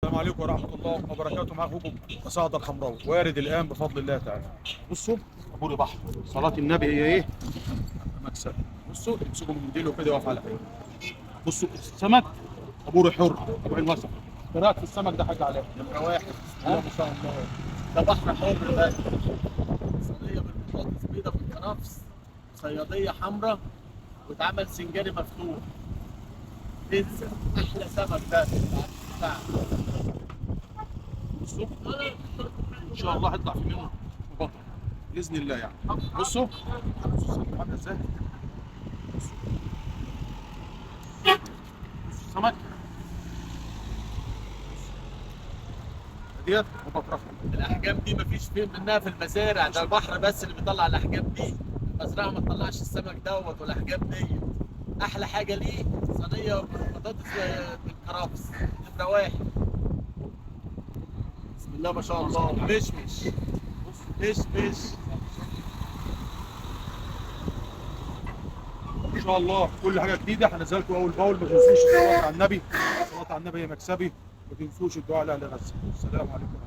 السلام عليكم ورحمة الله وبركاته. معكم سعد الحمراوي وارد الآن بفضل الله تعالى. بصوا أبوري بحر صلاة النبي هي إيه؟ مكسب. بصوا امسكوا من ديله كده واقف على حاجة. بصوا السمك أبوري حر أبو عين واسع. إيه رأيك في السمك ده حاجة عليه؟ نمرة واحد. ما شاء الله. ده بحر حر ده. صينية بالبطاطس بيضة بالكرفس، صيادية حمراء، واتعمل سنجاري مفتوح. بيتزا أحلى سمك ده. بصوا إن شاء الله هيطلع في منه بطل بإذن الله يعني. بصوا عاملة إزاي؟ بصوا السمك ديت وبطرخها. الأحجام دي مفيش فيه منها في المزارع، ده البحر بس اللي بيطلع الأحجام دي. المزرعة ما تطلعش السمك دوت والأحجام دي. أحلى حاجة ليه صينية بطاطس بالكرفس. نمرة واحد. بسم الله ما شاء الله. مشمش مشمش. ان شاء الله كل حاجه جديده هنزل لكم اول باول. ما تنسوش الصلاه على النبي، الصلاه على النبي هي مكسبي. ما تنسوش الدعاء لاهل غزه. السلام عليكم.